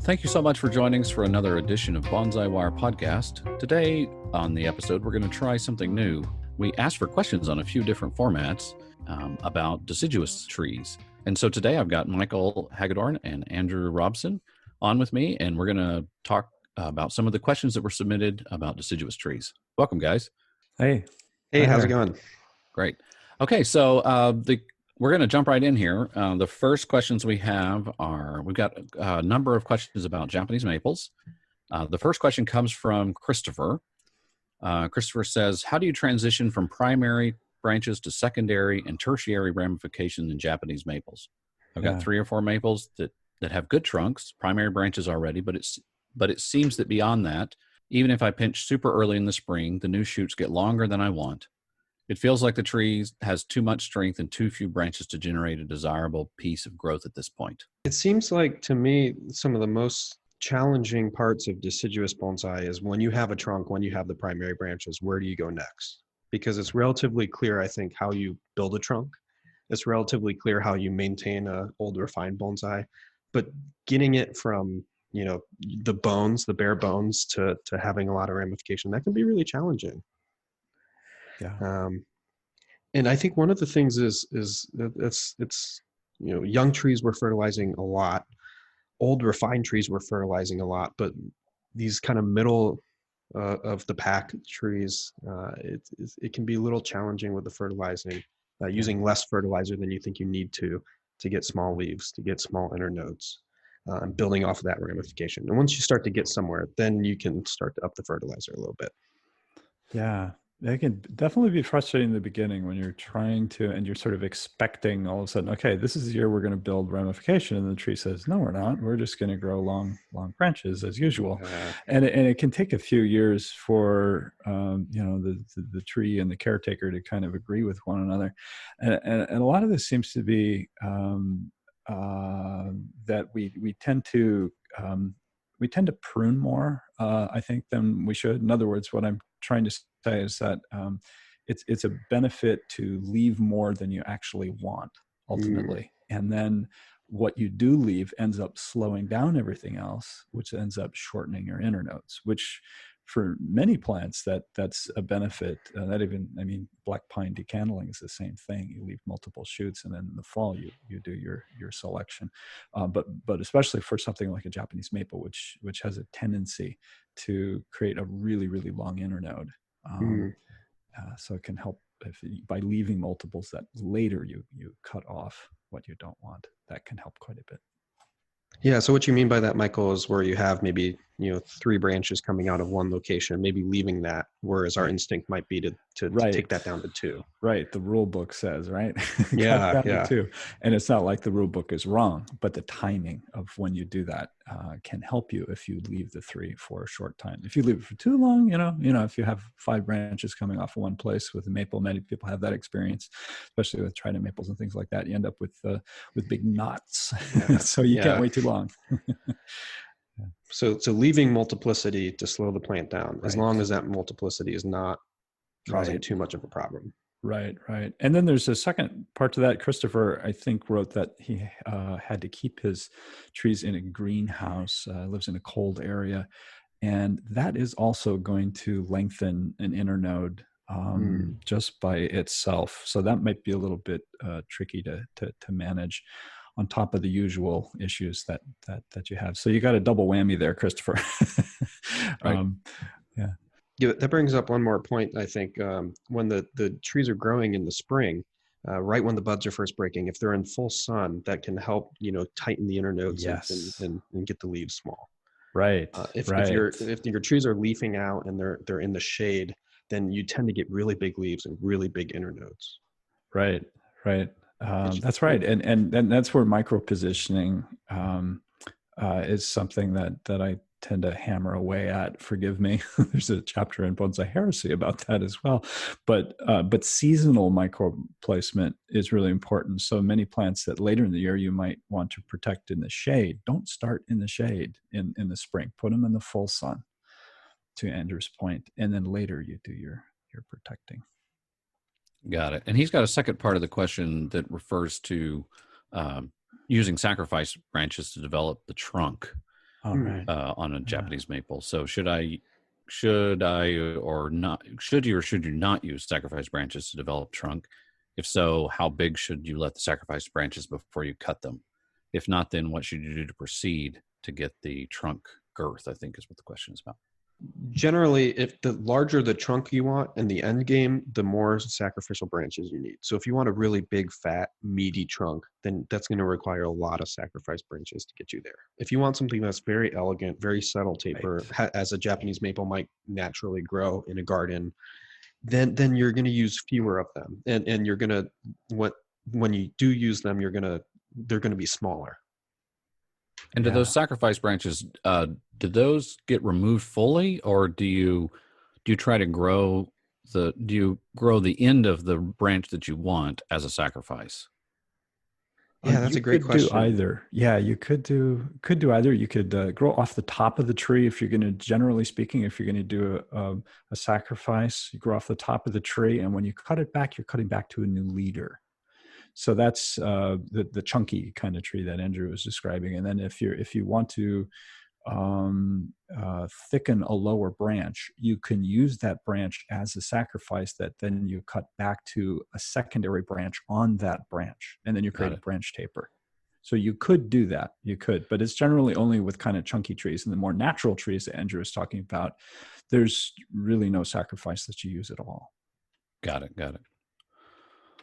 Thank you so much for joining us for another edition of Bonsai Wire Podcast. Today on the episode, we're going to try something new. We asked for questions on a few different formats about deciduous trees. And so today I've got Michael Hagedorn and Andrew Robson on with me, and we're going to talk about some of the questions that were submitted about deciduous trees. Welcome, guys. Hey. Hey, how's it going? Great. Okay, so we're going to jump right in here. The first questions we have are, we've got a number of questions about Japanese maples. The first question comes from Christopher. Christopher says, how do you transition from primary branches to secondary and tertiary ramification in Japanese maples? I've got 3 or 4 maples that have good trunks, primary branches already, but it seems that beyond that, even if I pinch super early in the spring, the new shoots get longer than I want. It feels like the tree has too much strength and too few branches to generate a desirable piece of growth at this point. It seems like, to me, some of the most challenging parts of deciduous bonsai is when you have a trunk, when you have the primary branches, where do you go next? Because it's relatively clear, I think, how you build a trunk. It's relatively clear how you maintain an old refined bonsai, but getting it from, the bones, the bare bones to having a lot of ramification, that can be really challenging. Yeah. And I think one of the things is it's young trees we're fertilizing a lot, old refined trees we're fertilizing a lot, but these kind of middle of the pack trees, it can be a little challenging with the fertilizing, using less fertilizer than you think you need to get small leaves, to get small internodes, and building off of that ramification. And once you start to get somewhere, then you can start to up the fertilizer a little bit. Yeah. It can definitely be frustrating in the beginning when you're trying to, and you're sort of expecting all of a sudden, okay, this is the year we're going to build ramification. And the tree says, no, we're not. We're just going to grow long branches as usual. And it can take a few years for, the tree and the caretaker to kind of agree with one another. And a lot of this seems to be that we tend to prune more, I think, than we should. In other words, what I'm trying to say is that it's a benefit to leave more than you actually want ultimately. And then what you do leave ends up slowing down everything else, which ends up shortening your internodes, which for many plants, that's a benefit. Black pine decandling is the same thing. You leave multiple shoots, and then in the fall you do your selection. But especially for something like a Japanese maple, which has a tendency to create a really, really long internode. So it can help by leaving multiples that later you cut off what you don't want. That can help quite a bit. Yeah. So what you mean by that, Michael, is where you have maybe 3 branches coming out of one location, maybe leaving that, whereas our instinct might be to take that down to 2. Right. The rule book says, right? Yeah. To 2. And it's not like the rule book is wrong, but the timing of when you do that can help you if you leave the 3 for a short time. If you leave it for too long, if you have 5 branches coming off of one place with a maple, many people have that experience, especially with trident maples and things like that. You end up with big knots. So you can't wait too long. So leaving multiplicity to slow the plant down, as long as that multiplicity is not causing too much of a problem. Right. And then there's a second part to that. Christopher, I think, wrote that he had to keep his trees in a greenhouse, lives in a cold area. And that is also going to lengthen an internode just by itself. So that might be a little bit tricky to manage, on top of the usual issues that you have. So you got a double whammy there, Christopher. Right. Yeah, that brings up one more point, I think. When the trees are growing in the spring, right when the buds are first breaking, if they're in full sun, that can help, tighten the internodes and get the leaves small. Right. If your trees are leafing out and they're in the shade, then you tend to get really big leaves and really big internodes. Right. That's right. And that's where micro positioning is something that I tend to hammer away at. Forgive me. There's a chapter in Bonsai Heresy about that as well. But seasonal micro placement is really important. So many plants that later in the year you might want to protect in the shade, don't start in the shade in the spring. Put them in the full sun, to Andrew's point, and then later you do your protecting. Got it. And he's got a second part of the question that refers to using sacrifice branches to develop the trunk. All right. on a Japanese maple. So should you or should you not use sacrifice branches to develop trunk? If so, how big should you let the sacrifice branches before you cut them? If not, then what should you do to proceed to get the trunk girth, I think is what the question is about. Generally, if the larger the trunk you want in the end game, the more sacrificial branches you need. So if you want a really big, fat, meaty trunk, then that's going to require a lot of sacrifice branches to get you there. If you want something that's very elegant, very subtle taper, as a Japanese maple might naturally grow in a garden, then you're going to use fewer of them, and you're going to when you do use them, they're going to be smaller. And do those sacrifice branches, do those get removed fully, or do you try to grow the end of the branch that you want as a sacrifice? Yeah, that's a great question. You could do either. Yeah, you could do either. You could grow off the top of the tree if you're going to, generally speaking, if you're going to do a sacrifice, you grow off the top of the tree, and when you cut it back, you're cutting back to a new leader. So that's the chunky kind of tree that Andrew was describing. And then if you want to thicken a lower branch, you can use that branch as a sacrifice that then you cut back to a secondary branch on that branch, and then you create a branch taper. So you could do that. You could, but it's generally only with kind of chunky trees. And the more natural trees that Andrew was talking about, there's really no sacrifice that you use at all. Got it.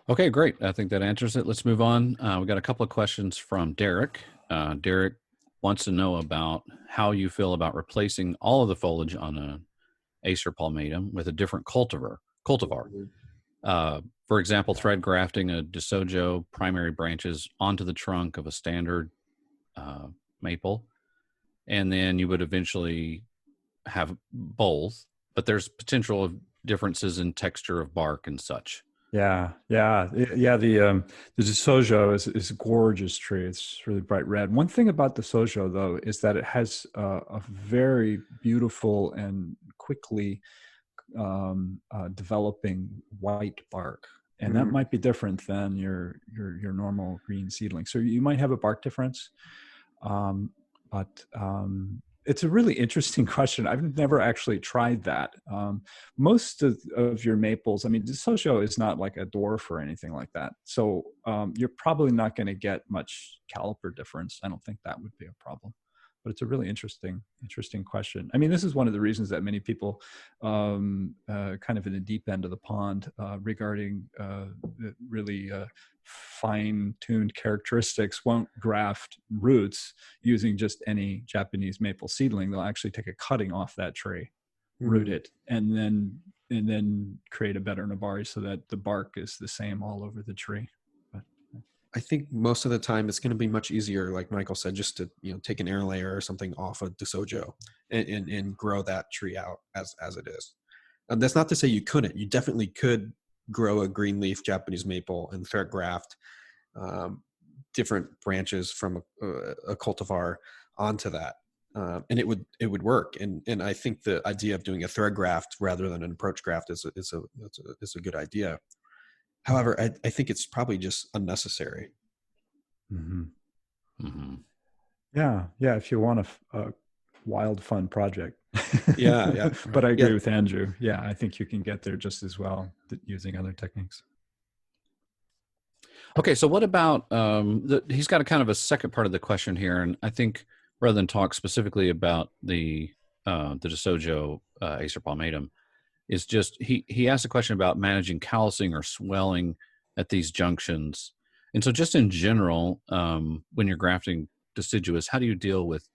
Okay, great. I think that answers it. Let's move on. We got a couple of questions from Derek. Derek wants to know about how you feel about replacing all of the foliage on an Acer palmatum with a different cultivar. For example, thread grafting a Deciduous primary branches onto the trunk of a standard maple, and then you would eventually have both, but there's potential of differences in texture of bark and such. Yeah. The Deciduous is a gorgeous tree. It's really bright red. One thing about the Deciduous, though, is that it has a very beautiful and quickly developing white bark, and that might be different than your normal green seedling. So you might have a bark difference, but it's a really interesting question. I've never actually tried that. Most of your maples, I mean, Deciduous is not like a dwarf or anything like that. So you're probably not going to get much caliper difference. I don't think that would be a problem. But it's a really interesting question. I mean, this is one of the reasons that many people kind of in the deep end of the pond regarding really fine-tuned characteristics won't graft roots using just any Japanese maple seedling. They'll actually take a cutting off that tree, root it, and then create a better nabari so that the bark is the same all over the tree. I think most of the time it's going to be much easier, like Michael said, just to take an air layer or something off of Deciduous and grow that tree out as it is. And that's not to say you couldn't. You definitely could grow a green leaf Japanese maple and thread graft different branches from a cultivar onto that, and it would work. And I think the idea of doing a thread graft rather than an approach graft is a good idea. However, I think it's probably just unnecessary. Mm-hmm. Mm-hmm. Yeah. If you want a wild, fun project. Yeah. But I agree with Andrew. Yeah, I think you can get there just as well using other techniques. Okay, so what about he's got a kind of a second part of the question here, and I think rather than talk specifically about the Deciduous Acer palmatum, is just he asked a question about managing callousing or swelling at these junctions. And so just in general, when you're grafting deciduous, how do you deal with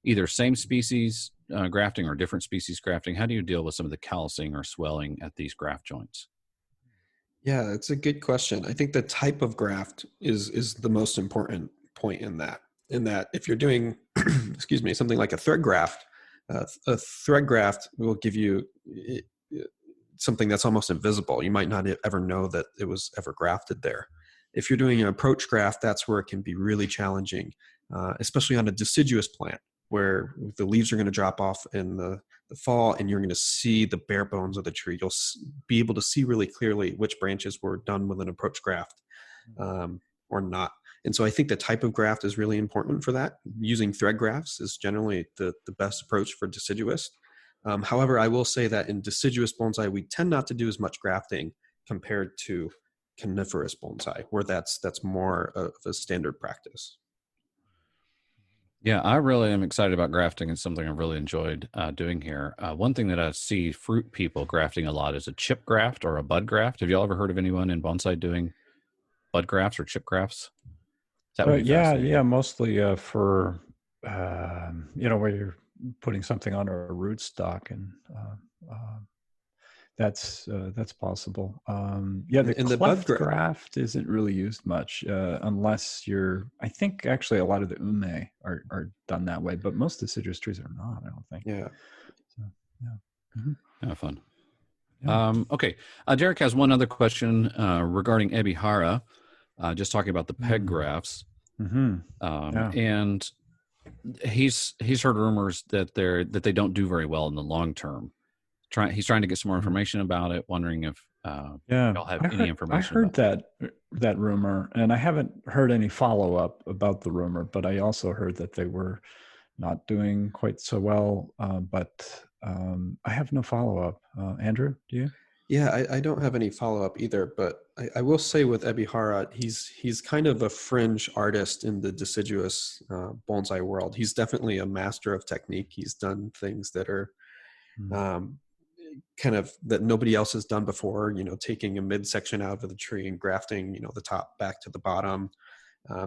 either same species grafting or different species grafting? How do you deal with some of the callousing or swelling at these graft joints? Yeah, that's a good question. I think the type of graft is the most important point in that if you're doing, excuse me, something like a thread graft, a thread graft will give you something that's almost invisible. You might not ever know that it was ever grafted there. If you're doing an approach graft, that's where it can be really challenging, especially on a deciduous plant where the leaves are going to drop off in the fall and you're going to see the bare bones of the tree. You'll be able to see really clearly which branches were done with an approach graft or not. And so I think the type of graft is really important for that. Using thread grafts is generally the best approach for deciduous. However, I will say that in deciduous bonsai, we tend not to do as much grafting compared to coniferous bonsai, where that's more of a standard practice. Yeah, I really am excited about grafting. It's something I've really enjoyed doing here. One thing that I see fruit people grafting a lot is a chip graft or a bud graft. Have y'all ever heard of anyone in bonsai doing bud grafts or chip grafts? That would be fascinating. Yeah, mostly for where you're putting something on a rootstock, and that's possible. Yeah, the And the bud cleft graft isn't really used much unless you're. I think actually a lot of the ume are done that way, but most deciduous trees are not. I don't think. Yeah. So, yeah. Mm-hmm. Fun. Yeah. Okay. Derek has one other question regarding Ebihara, just talking about the peg grafts. Mm-hmm. And he's heard rumors that they don't do very well in the long term. He's trying to get some more information about it, wondering if y'all have any information. I heard that rumor, and I haven't heard any follow-up about the rumor, but I also heard that they were not doing quite so well. But I have no follow-up. Andrew, do you? Yeah, I don't have any follow-up either, but I will say with Ebihara, he's kind of a fringe artist in the deciduous bonsai world. He's definitely a master of technique. He's done things that are kind of that nobody else has done before, taking a midsection out of the tree and grafting, the top back to the bottom,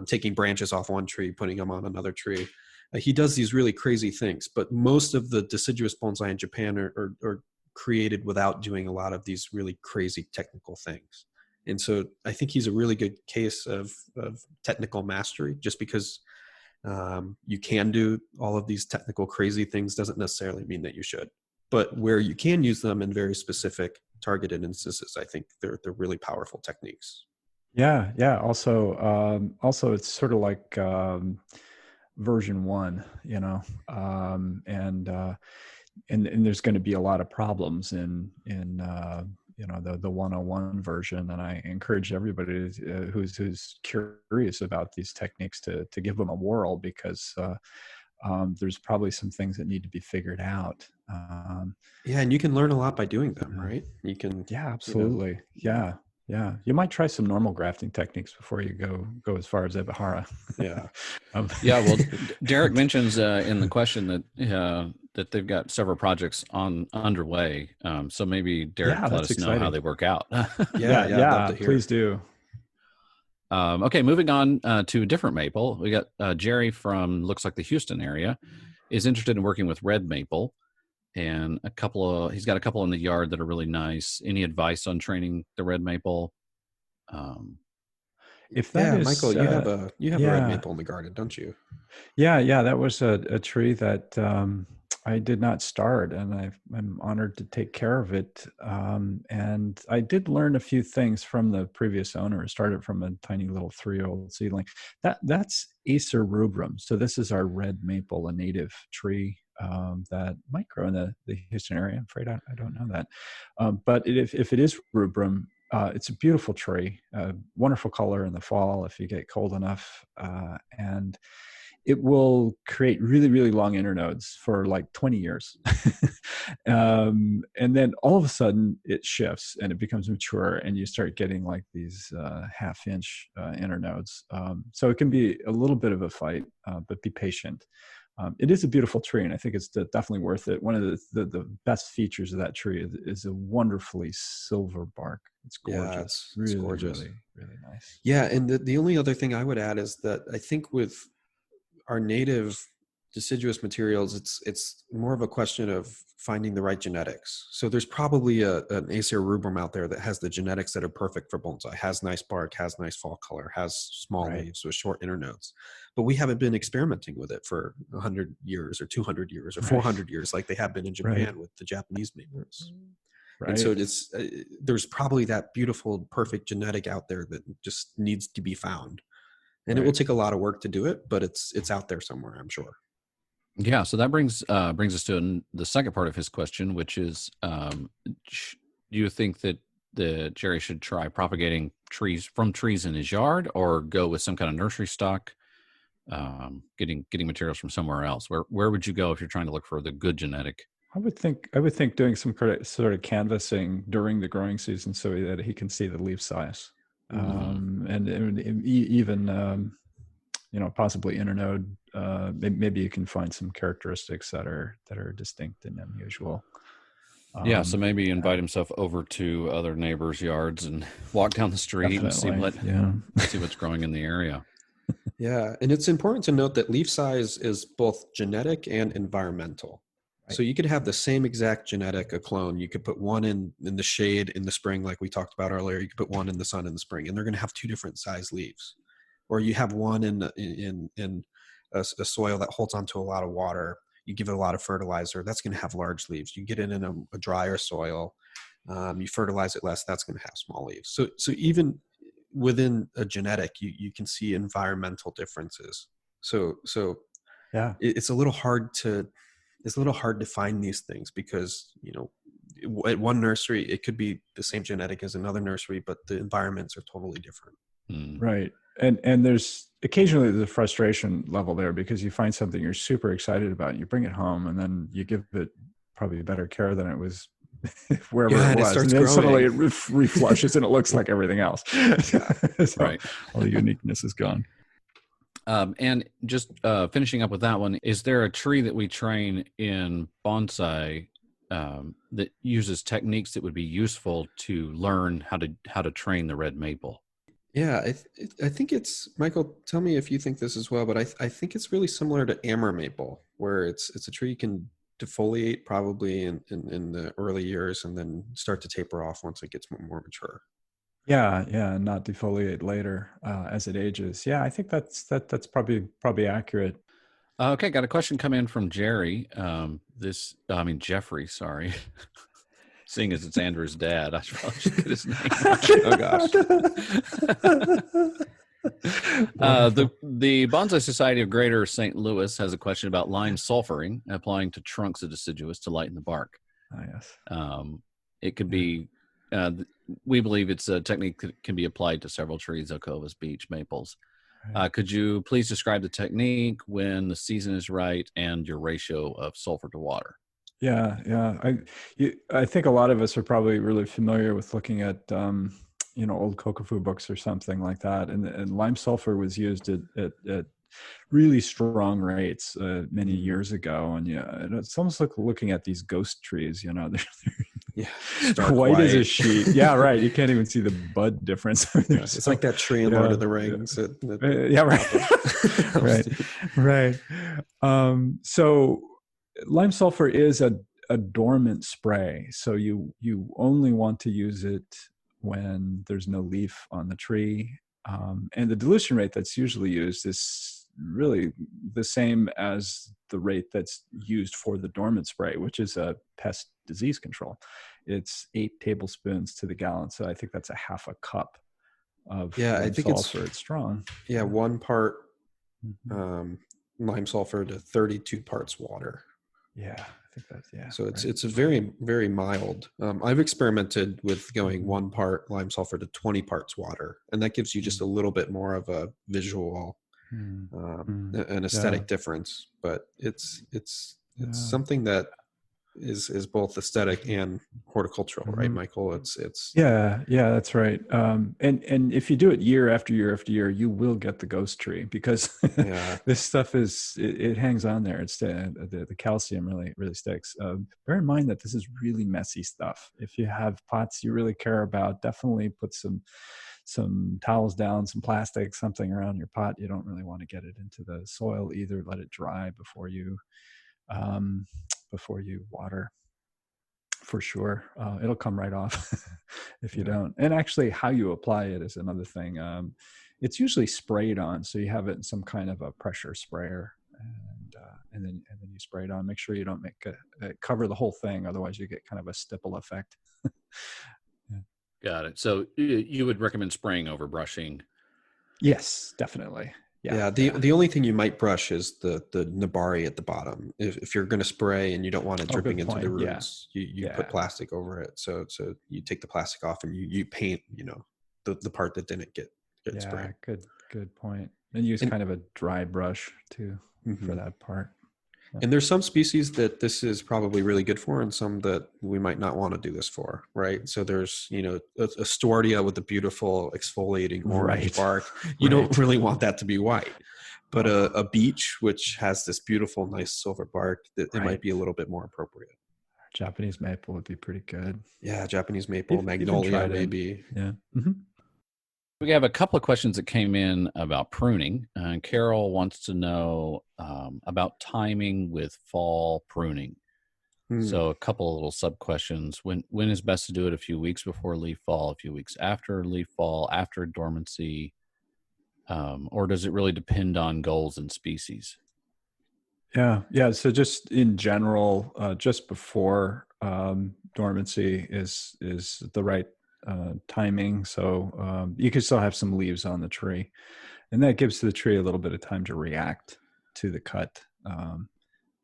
taking branches off one tree, putting them on another tree. He does these really crazy things, but most of the deciduous bonsai in Japan are created without doing a lot of these really crazy technical things. And so I think he's a really good case of technical mastery. Just because you can do all of these technical crazy things doesn't necessarily mean that you should. But where you can use them in very specific targeted instances, I think they're really powerful techniques. Yeah. Also, it's sort of like version 1, and there's going to be a lot of problems in the 101 version, and I encourage everybody who's curious about these techniques to give them a whirl, because there's probably some things that need to be figured out. Yeah, and you can learn a lot by doing them, right? You can. Yeah, absolutely. Yeah. You might try some normal grafting techniques before you go as far as Ebihara. Yeah. Well, Derek mentions in the question that they've got several projects underway. So maybe Derek let us know how they work out. Yeah. Please do. Okay, moving on to a different maple. We got Jerry from, looks like the Houston area, is interested in working with red maple, and he's got a couple in the yard that are really nice. Any advice on training the red maple? If that is, Michael, you have a red maple in the garden, don't you? Yeah, that was a tree that I did not start, and I'm honored to take care of it. And I did learn a few things from the previous owner. It started from a tiny little 3-year-old seedling. That's Acer rubrum. So this is our red maple, a native tree that might grow in the Houston area. I'm afraid I don't know that. But if it is rubrum, it's a beautiful tree, wonderful color in the fall if you get cold enough, and it will create really, really long internodes for like 20 years. And then all of a sudden it shifts and it becomes mature, and you start getting like these half-inch internodes. So it can be a little bit of a fight, but be patient. It is a beautiful tree, and I think it's definitely worth it. One of the best features of that tree is a wonderfully silver bark. It's gorgeous. Yeah, it's gorgeous. Really, really nice. Yeah, and the only other thing I would add is that I think with our native deciduous materials, it's more of a question of finding the right genetics. So there's probably an Acer rubrum out there that has the genetics that are perfect for bonsai, has nice bark, has nice fall color, has small leaves with short internodes. But we haven't been experimenting with it for 100 years or 200 years or 400 years like they have been in Japan with the Japanese maples. And so there's probably that beautiful, perfect genetic out there that just needs to be found. And it will take a lot of work to do it, but it's out there somewhere, I'm sure. Yeah, so that brings us to the second part of his question, which is, do you think that Jerry should try propagating trees in his yard, or go with some kind of nursery stock, getting materials from somewhere else? Where would you go if you're trying to look for the good genetic? I would think doing some sort of canvassing during the growing season so that he can see the leaf size, and even possibly internode. Maybe you can find some characteristics that are distinct and unusual. So maybe invite himself over to other neighbors' yards and walk down the street and see what's growing in the area. Yeah, and it's important to note that leaf size is both genetic and environmental. Right. So you could have the same exact genetic, a clone. You could put one in the shade in the spring, like we talked about earlier. You could put one in the sun in the spring, and they're going to have two different size leaves. Or you have one in a soil that holds onto a lot of water. You give it a lot of fertilizer, that's going to have large leaves. You get it in a drier soil, you fertilize it less, that's going to have small leaves. So even within a genetic, you can see environmental differences. So yeah, it's a little hard to find these things because, at one nursery, it could be the same genetic as another nursery, but the environments are totally different. Right. And there's occasionally the frustration level there because you find something you're super excited about and you bring it home and then you give it probably better care than it was wherever it was. And then suddenly it reflushes and it looks like everything else. Right. All the uniqueness is gone. And just finishing up with that one, is there a tree that we train in bonsai that uses techniques that would be useful to learn how to train the red maple? Yeah, I think it's, Michael, tell me if you think this as well, but I think it's really similar to amber maple, where it's a tree you can defoliate probably in the early years and then start to taper off once it gets more mature. Yeah, and not defoliate later as it ages. Yeah, I think that's probably accurate. Okay, got a question come in from Jerry. Jeffrey, sorry. Seeing as it's Andrew's dad, I probably should get his name right. Oh gosh. The Bonsai Society of Greater St. Louis has a question about lime sulfuring applying to trunks of deciduous to lighten the bark. Oh, yes. It could be, we believe it's a technique that can be applied to several trees, oak, beech, maples. Right. Could you please describe the technique, when the season is right, and your ratio of sulfur to water? Yeah. I think a lot of us are probably really familiar with looking at old Kokofu books or something like that, and lime sulfur was used at really strong rates many years ago, and it's almost like looking at these ghost trees. They're white as a sheet. Yeah, right. You can't even see the bud difference. It's like that tree in Lord of the Rings. Right. So lime sulfur is a dormant spray. So you only want to use it when there's no leaf on the tree. And the dilution rate that's usually used is really the same as the rate that's used for the dormant spray, which is a pest disease control. It's 8 tablespoons to the gallon. So I think that's a half a cup of lime sulfur. It's strong. Yeah, 1 part lime sulfur to 32 parts water. Yeah, I think that's, So it's a very, very mild. I've experimented with going 1 part lime sulfur to 20 parts water, and that gives you just a little bit more of a visual, an aesthetic difference. But it's something that is both aesthetic and horticultural, right, Michael? It's that's right. And if you do it year after year after year, you will get the ghost tree because this stuff it hangs on there. It's the calcium really sticks. Bear in mind that this is really messy stuff. If you have pots you really care about, definitely put some towels down, some plastic, something around your pot. You don't really want to get it into the soil either. Let it dry before you water, for sure. It'll come right off if you don't. And actually how you apply it is another thing. It's usually sprayed on, so you have it in some kind of a pressure sprayer, and then you spray it on. Make sure you don't cover the whole thing, otherwise you get kind of a stipple effect. Got it. So you would recommend spraying over brushing? Yes, definitely. The only thing you might brush is the nabari at the bottom. If you're going to spray and you don't want it dripping into the roots, you put plastic over it. So you take the plastic off and you paint, the part that didn't get sprayed. Good point. And use kind of a dry brush too for Mhm. that part. And there's some species that this is probably really good for, and some that we might not want to do this for, right? So there's, a Stordia with the beautiful exfoliating orange Right. bark. You don't really want that to be white. But Oh. a beech, which has this beautiful, nice silver bark, that it might be a little bit more appropriate. Japanese maple would be pretty good. Yeah, Japanese maple, Even magnolia, tried it. maybe. Yeah. Mm-hmm. We have a couple of questions that came in about pruning. Carol wants to know about timing with fall pruning. So a couple of little sub questions. When is best to do it? A few weeks before leaf fall, a few weeks after leaf fall, after dormancy, or does it really depend on goals and species? Yeah. So just in general, just before dormancy is the right timing. So you can still have some leaves on the tree, and that gives the tree a little bit of time to react to the cut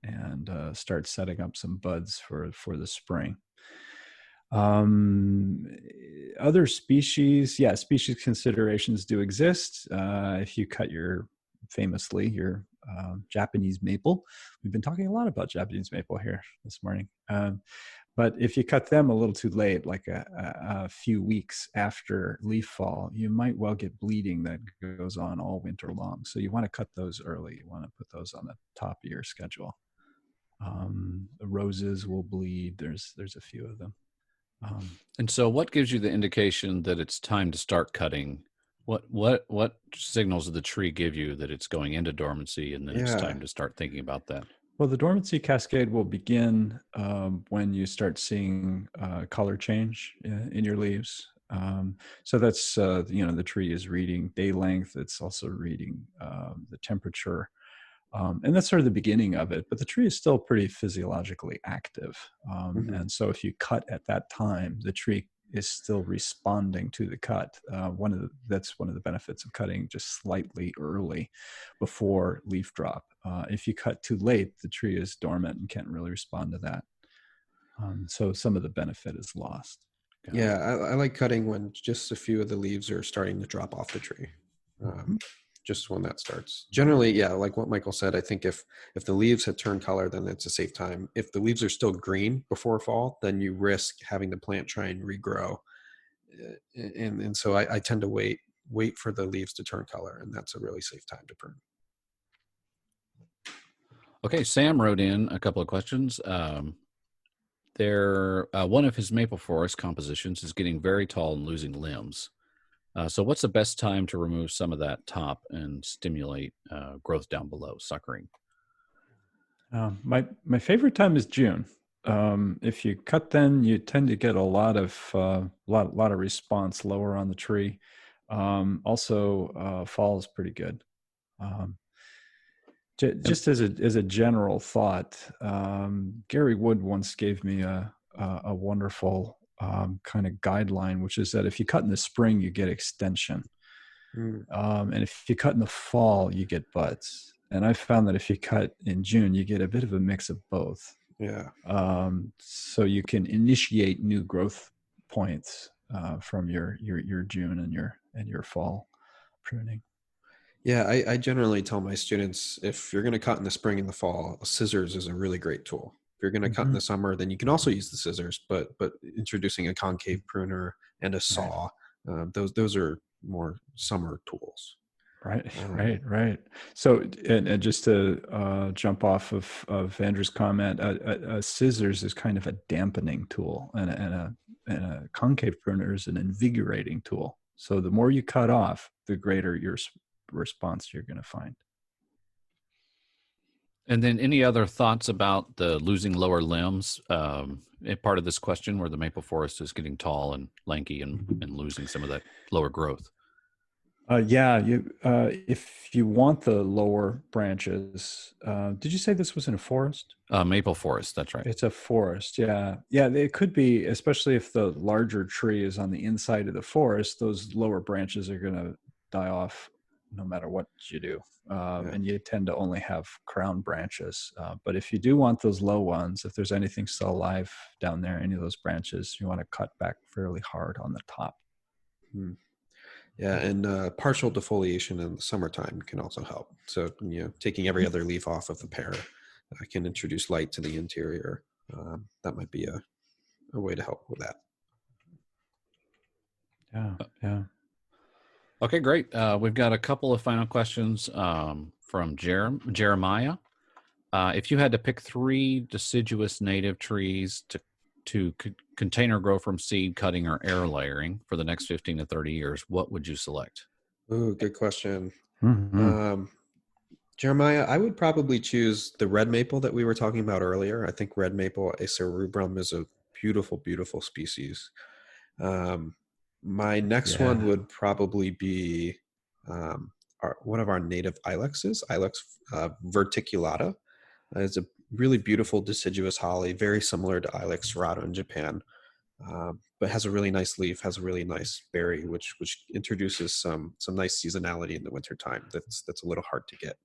and start setting up some buds for the spring. Other species, species considerations do exist. If you cut your Japanese maple, we've been talking a lot about Japanese maple here this morning. But if you cut them a little too late, like a few weeks after leaf fall, you might well get bleeding that goes on all winter long. So you want to cut those early. You want to put those on the top of your schedule. The roses will bleed. There's a few of them. And so what gives you the indication that it's time to start cutting? What signals does the tree give you that it's going into dormancy and then it's time to start thinking about that? Well, the dormancy cascade will begin when you start seeing color change in your leaves. So that's, the tree is reading day length. It's also reading the temperature. And that's sort of the beginning of it, but the tree is still pretty physiologically active. And so if you cut at that time, the tree is still responding to the cut. That's one of the benefits of cutting just slightly early before leaf drop. If you cut too late, the tree is dormant and can't really respond to that. So some of the benefit is lost. I like cutting when just a few of the leaves are starting to drop off the tree. Just when that starts. Generally, like what Michael said, I think if the leaves had turned color, then it's a safe time. If the leaves are still green before fall, then you risk having the plant try and regrow. And so I tend to wait for the leaves to turn color, and that's a really safe time to prune. Okay, Sam wrote in a couple of questions. One of his maple forest compositions is getting very tall and losing limbs. So what's the best time to remove some of that top and stimulate growth down below, suckering? My favorite time is June. If you cut then, you tend to get a lot of response lower on the tree. Also, fall is pretty good. Just as a general thought, Gary Wood once gave me a wonderful kind of guideline, which is that if you cut in the spring, you get extension. And if you cut in the fall, you get buds. And I found that if you cut in June, you get a bit of a mix of both. Yeah. So you can initiate new growth points from your June and your fall pruning. Yeah, I generally tell my students, if you're going to cut in the spring and the fall, scissors is a really great tool. If you're going to cut in the summer, then you can also use the scissors, but introducing a concave pruner and a saw, those are more summer tools. Right. So, and just to jump off of Andrew's comment, a scissors is kind of a dampening tool, and a concave pruner is an invigorating tool. So the more you cut off, the greater your response you're going to find. And then any other thoughts about the losing lower limbs? Part of this question where the maple forest is getting tall and lanky and losing some of that lower growth. If you want the lower branches, did you say this was in a forest? Maple forest, that's right. It's a forest, yeah. It could be, especially if the larger tree is on the inside of the forest, those lower branches are going to die off no matter what you do. And you tend to only have crown branches. But if you do want those low ones, if there's anything still alive down there, any of those branches, you want to cut back fairly hard on the top. Yeah, and partial defoliation in the summertime can also help. So, taking every other leaf off of the pear can introduce light to the interior. That might be a way to help with that. Yeah, yeah. Okay, great. We've got a couple of final questions from Jeremiah. If you had to pick 3 deciduous native trees to container grow from seed cutting or air layering for the next 15 to 30 years, what would you select? Ooh, good question. Mm-hmm. Jeremiah, I would probably choose the red maple that we were talking about earlier. I think red maple acerubrum is a beautiful, beautiful species. Um, my next one Yeah. would probably be one of our native ilexes, Ilex verticulata. It's a really beautiful deciduous holly, very similar to Ilex serrato in Japan, but has a really nice leaf, has a really nice berry, which introduces some nice seasonality in the wintertime. That's a little hard to get.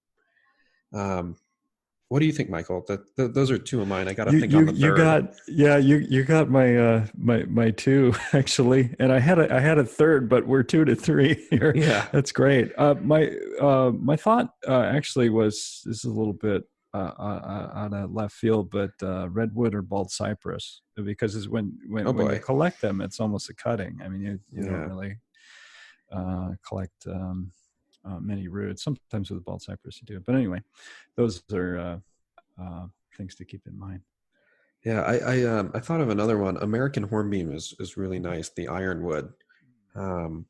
What do you think, Michael? Those are 2 of mine. I got to think on the You third. got, yeah, you got my my 2 actually, and I had a third, but we're 2 to 3 here. Yeah. That's great. My thought actually was, this is a little bit on a left field, but redwood or bald cypress, because it's Oh when you boy. collect them, it's almost a cutting. I mean, you don't Yeah. really collect many roots. Sometimes with bald cypress you do, but anyway, those are things to keep in mind. Yeah. I thought of another one. American hornbeam is really nice. The ironwood. Um,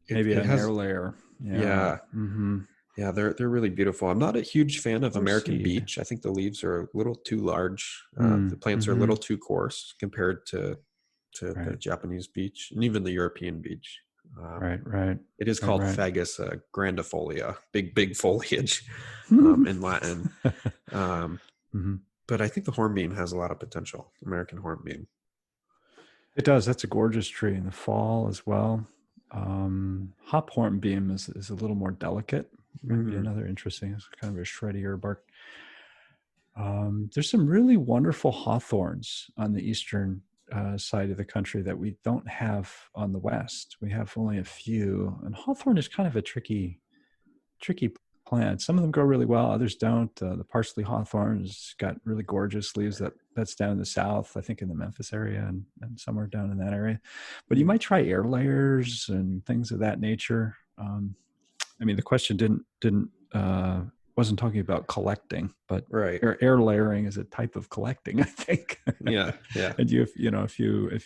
Maybe it an air has, layer. Yeah. yeah. Mm-hmm. Yeah, they're really beautiful. I'm not a huge fan of Or American seed. beech. I think the leaves are a little too large. The plants are a Mm-hmm. little too coarse compared to the Right. Japanese beech and even the European beech. Right. Right. It is Right. called Right. Fagus grandifolia, big foliage in Latin. Um, Mm-hmm. but I think the hornbeam has a lot of potential. American hornbeam. It does. That's a gorgeous tree in the fall as well. Hop hornbeam is a little more delicate. Might be Mm, another interesting. It's kind of a shreddier bark. There's some really wonderful hawthorns on the eastern side of the country that we don't have on the west. We have only a few, and hawthorn is kind of a tricky plant. Some of them grow really well, others don't. The parsley hawthorn has got really gorgeous leaves. That's down in the south, I think, in the Memphis area and somewhere down in that area. But you mm. might try air layers and things of that nature. I mean, the question didn't wasn't talking about collecting, but Right. air layering is a type of collecting, I think. Yeah. Yeah. And if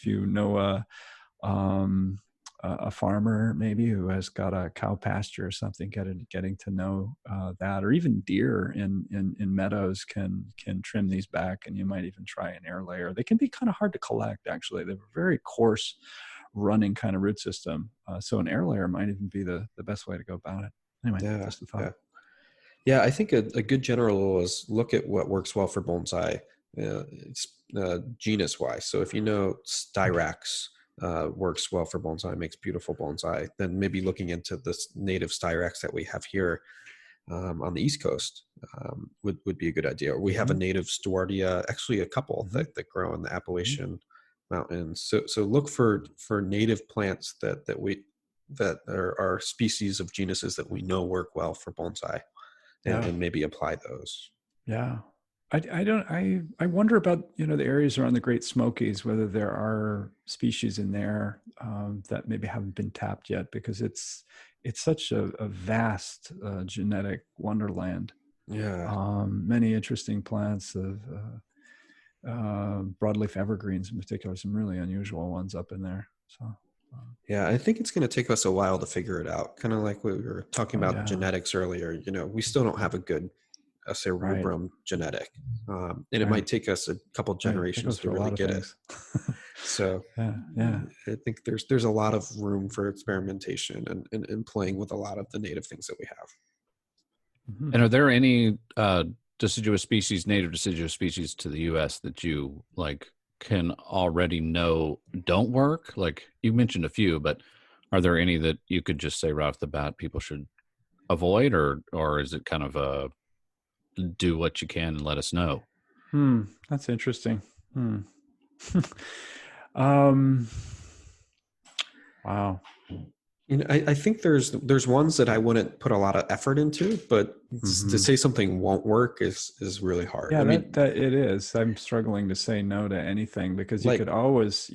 you know a farmer maybe who has got a cow pasture or something, getting to know that, or even deer in meadows can trim these back, and you might even try an air layer. They can be kind of hard to collect, actually. They're very coarse running kind of root system. So an air layer might even be the best way to go about it. Anyway, Yeah. just a thought. Yeah. Yeah, I think a good general rule is look at what works well for bonsai, genus wise. So if you know Styrax works well for bonsai, makes beautiful bonsai, then maybe looking into this native Styrax that we have here on the East Coast would be a good idea. We have a native Stewartia, actually a couple that grow in the Appalachian Mountains. So look for native plants that are species of genuses that we know work well for bonsai. Yeah. And maybe apply those. Yeah. I wonder about, the areas around the Great Smokies, whether there are species in there that maybe haven't been tapped yet, because it's such a vast genetic wonderland. Yeah. Many interesting plants of broadleaf evergreens in particular, some really unusual ones up in there. So Yeah, I think it's going to take us a while to figure it out. Kind of like we were talking about yeah. genetics earlier. We still don't have a good cerebrum genetic, and it might take us a couple generations to really get it. So yeah. I think there's a lot of room for experimentation and playing with a lot of the native things that we have. Mm-hmm. And are there any native deciduous species to the U.S. that you can already know don't work? Like you mentioned a few, but are there any that you could just say right off the bat people should avoid, or is it kind of a do what you can and let us know? That's interesting. Wow. I think there's ones that I wouldn't put a lot of effort into, but to say something won't work is really hard. Yeah, I mean, that it is. I'm struggling to say no to anything because you like, could always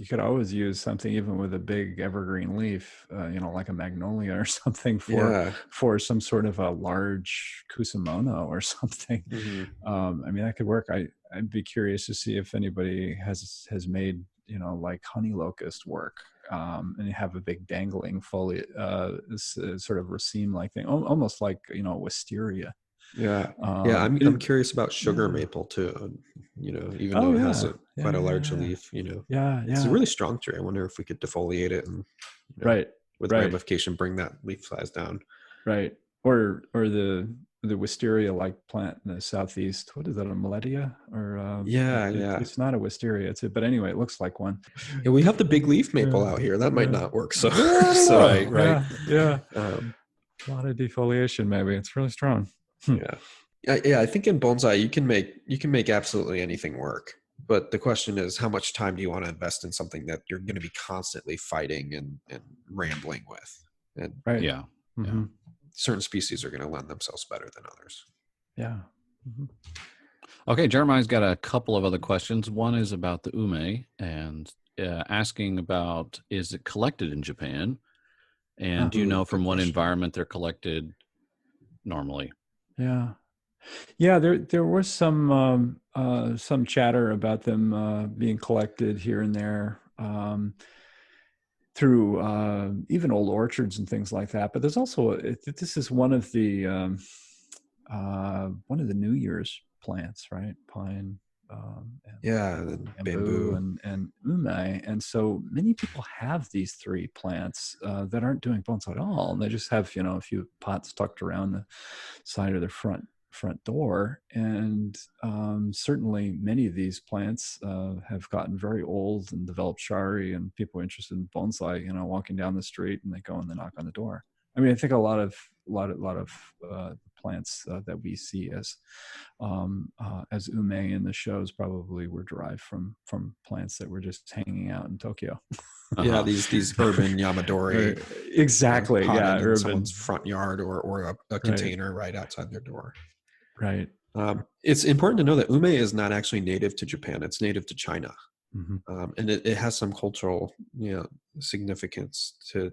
use something even with a big evergreen leaf, like a magnolia or something yeah. for some sort of a large kusamono or something. Hmm. I mean, that could work. I'd be curious to see if anybody has made like honey locust work. And you have a big dangling foliage, sort of raceme like thing, almost like wisteria. Yeah. Yeah. I'm curious about sugar Yeah. maple too. Even though Oh it has yeah, quite a large yeah, leaf, yeah, it's a yeah. really strong tree. I wonder if we could defoliate it and, Right, with right, ramification, bring that leaf size down. right. Or the wisteria like plant in the southeast. What is that? A Miletia? Or Yeah. Yeah. it's not a wisteria. But anyway, it looks like one. Yeah. We have the big leaf maple Yeah, out here. That might yeah. not work. So, Yeah, I don't so, know. Right, right. Yeah. um, A lot of defoliation. Maybe it's really strong. yeah. Yeah. I think in bonsai, you can make absolutely anything work. But the question is, how much time do you want to invest in something that you're going to be constantly fighting and rambling with? And Right. Yeah. Mm-hmm. certain species are going to lend themselves better than others. Yeah. Mm-hmm. Okay, Jeremiah's got a couple of other questions. One is about the ume and asking about, is it collected in Japan? And do you know from Good what question. environment they're collected normally? Yeah. Yeah, there was some chatter about them being collected here and there through even old orchards and things like that. But there's also this is one of the New Year's plants, right? Pine, and Yeah, and bamboo, bamboo. and ume, and so many people have these three plants that aren't doing bonsai at all, and they just have a few pots tucked around the side of their front door. And certainly many of these plants have gotten very old and developed shari, and people are interested in bonsai, walking down the street and they go and they knock on the door. I mean, I think a lot of plants that we see as ume in the shows probably were derived from plants that were just hanging out in Tokyo. Yeah, Uh-huh. these urban yamadori, Exactly. Yeah, potted in urban. someone's front yard or a container right outside their door. Right. It's important to know that ume is not actually native to Japan. It's native to China. Mm-hmm. And it has some cultural significance to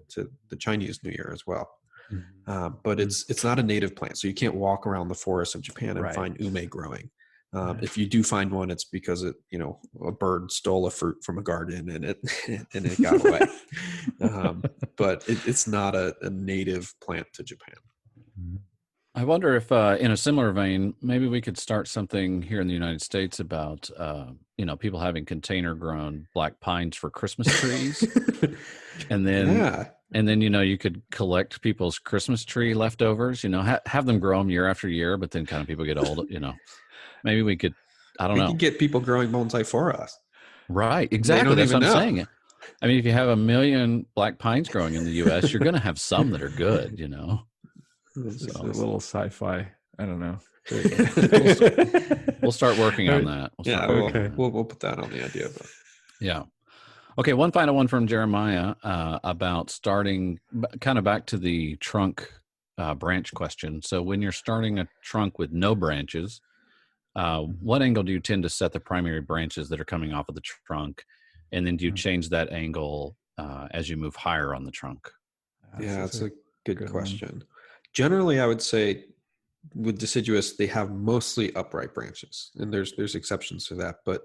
the Chinese New Year as well. Mm-hmm. But it's not a native plant, so you can't walk around the forests of Japan and Right. find ume growing. Right. If you do find one, it's because a bird stole a fruit from a garden and it got away. But it's not a native plant to Japan. I wonder if, in a similar vein, maybe we could start something here in the United States about, people having container-grown black pines for Christmas trees, and then, Yeah. you could collect people's Christmas tree leftovers. Have them grow them year after year, but then kind of people get old. Maybe we could. I don't We know. can get people growing bonsai for us. Right? Exactly. don't That's what even I'm know. saying. I mean, if you have 1 million black pines growing in the U.S., you're going to have some that are good. This is So- a little sci-fi. I don't know. We'll start working on that. We'll put that on the idea. But. Yeah. Okay. One final one from Jeremiah about starting kind of back to the trunk branch question. So when you're starting a trunk with no branches, what angle do you tend to set the primary branches that are coming off of the trunk? And then do you change that angle as you move higher on the trunk? Yeah, that's a good question. One. Generally, I would say with deciduous, they have mostly upright branches, and there's exceptions to that, but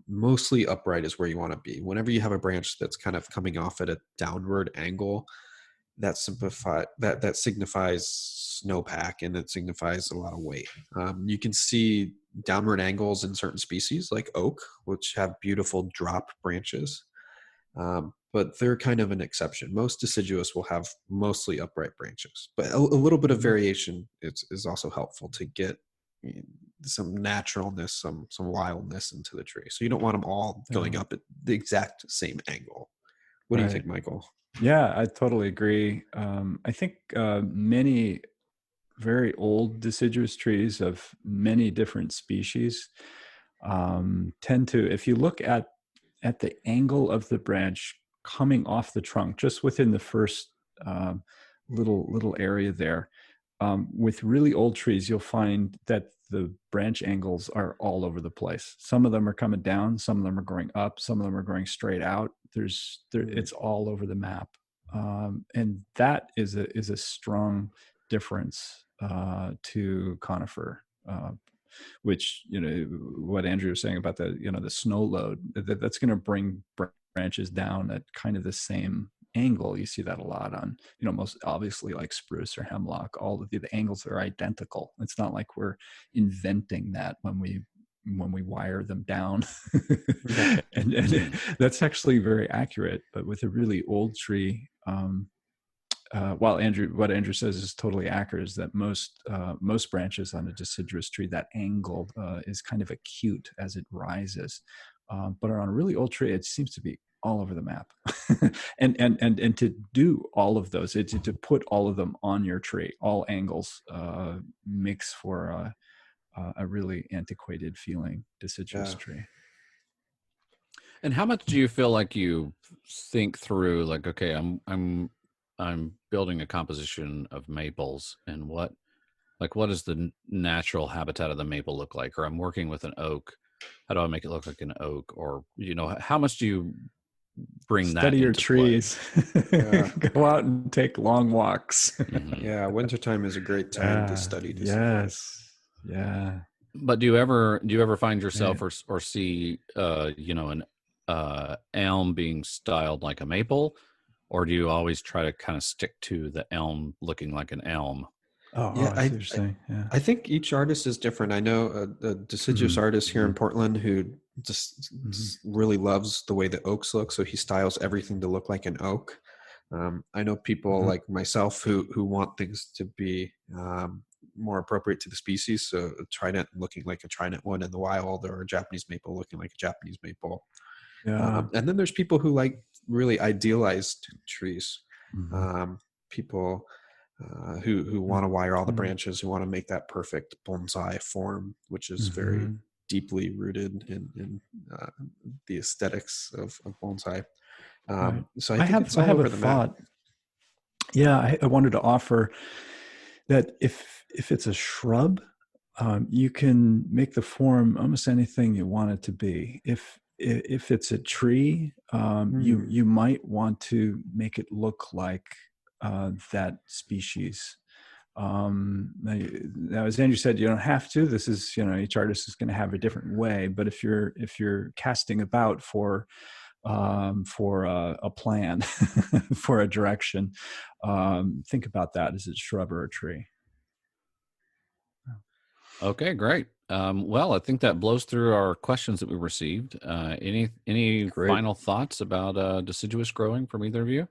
mostly upright is where you want to be. Whenever you have a branch that's kind of coming off at a downward angle, that signifies snowpack, and it signifies a lot of weight. You can see downward angles in certain species like oak, which have beautiful drop branches. But they're kind of an exception. Most deciduous will have mostly upright branches, but a little bit of variation is also helpful to get some naturalness, some wildness into the tree. So you don't want them all going up at the exact same angle. What do you think, Michael? Yeah, I totally agree. I think many very old deciduous trees of many different species tend to, if you look at the angle of the branch coming off the trunk, just within the first little area there. With really old trees, you'll find that the branch angles are all over the place. Some of them are coming down, some of them are growing up, some of them are growing straight out. It's all over the map, and that is a strong difference to conifer. Which, what Andrew was saying about the snow load, that's going to bring branches down at kind of the same angle. You see that a lot on, most obviously like spruce or hemlock. All of the angles are identical. It's not like we're inventing that when we wire them down. and that's actually very accurate. But with a really old tree, what Andrew says is totally accurate, is that most branches on a deciduous tree, that angle is kind of acute as it rises. But on a really old tree, it seems to be all over the map. and to do all of those, to put all of them on your tree, all angles, makes for a really antiquated feeling deciduous tree. And how much do you feel like you think through, like, okay, I'm building a composition of maples, and what does the natural habitat of the maple look like? Or I'm working with an oak. How do I make it look like an oak? Or, how much do you bring Study that your into trees? Go out and take long walks. Mm-hmm. Yeah, wintertime is a great time to study this. Yes. Yeah. But do you ever find yourself or see an elm being styled like a maple, or do you always try to kind of stick to the elm looking like an elm? Yeah, I see what you're saying. Yeah. I think each artist is different. I know a deciduous artist here in Portland who just really loves the way the oaks look, so he styles everything to look like an oak. I know people like myself who want things to be more appropriate to the species, so a trident looking like a trident would in the wild, or a Japanese maple looking like a Japanese maple. Yeah. And then there's people who like really idealized trees. People who want to wire all the branches, who want to make that perfect bonsai form, which is very deeply rooted in the aesthetics of bonsai. So I think it's all over the map. Yeah, I wanted to offer that if it's a shrub, you can make the form almost anything you want it to be. If it's a tree, you might want to make it look like that species. Now, as Andrew said, you don't have to. This is, each artist is going to have a different way. But if you're casting about for a plan, for a direction, think about that. Is it shrub or a tree? Okay, great. Well, I think that blows through our questions that we received. Any final thoughts about deciduous growing from either of you?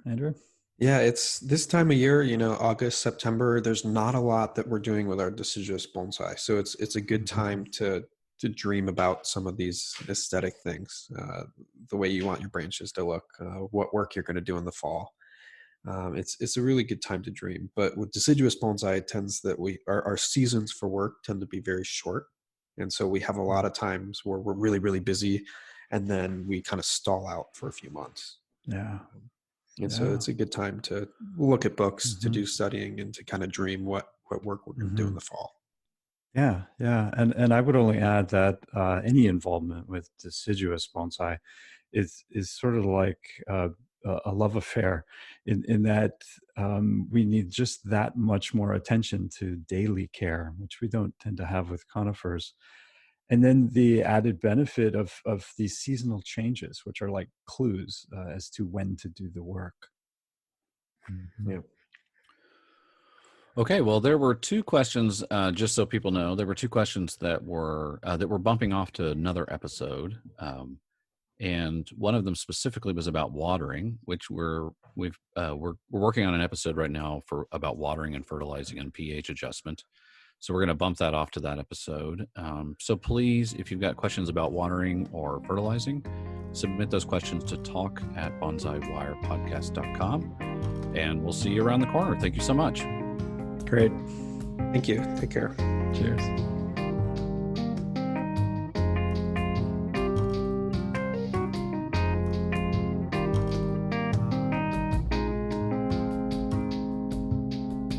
Andrew? Yeah, it's this time of year, August, September, there's not a lot that we're doing with our deciduous bonsai. So it's a good time to dream about some of these aesthetic things, the way you want your branches to look, what work you're going to do in the fall. It's a really good time to dream. But with deciduous bonsai, it tends that our seasons for work tend to be very short. And so we have a lot of times where we're really, really busy, and then we kind of stall out for a few months. Yeah. So it's a good time to look at books, to do studying, and to kind of dream what work we're going to do in the fall. Yeah. And I would only add that any involvement with deciduous bonsai is sort of like a love affair in that we need just that much more attention to daily care, which we don't tend to have with conifers. And then the added benefit of these seasonal changes, which are like clues as to when to do the work. Yeah. Okay, well, there were two questions, just so people know, there were two questions that were bumping off to another episode. And one of them specifically was about watering, which we're working on an episode right now about watering and fertilizing and pH adjustment. So we're going to bump that off to that episode. So please, if you've got questions about watering or fertilizing, submit those questions to talk@bonsaiwirepodcast.com. And we'll see you around the corner. Thank you so much. Great. Thank you. Take care. Cheers.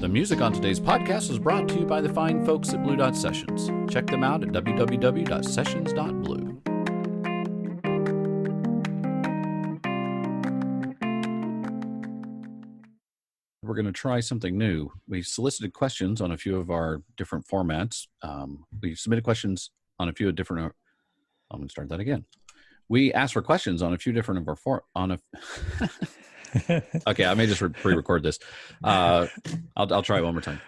The music on today's podcast was brought to you by the fine folks at Blue Dot Sessions. Check them out at www.sessions.blue. We're going to try something new. We solicited questions on a few of our different formats. We submitted questions on a few different. I'm going to start that again. We asked for questions on a few different of our Okay, I may just pre-record this. I'll try it one more time.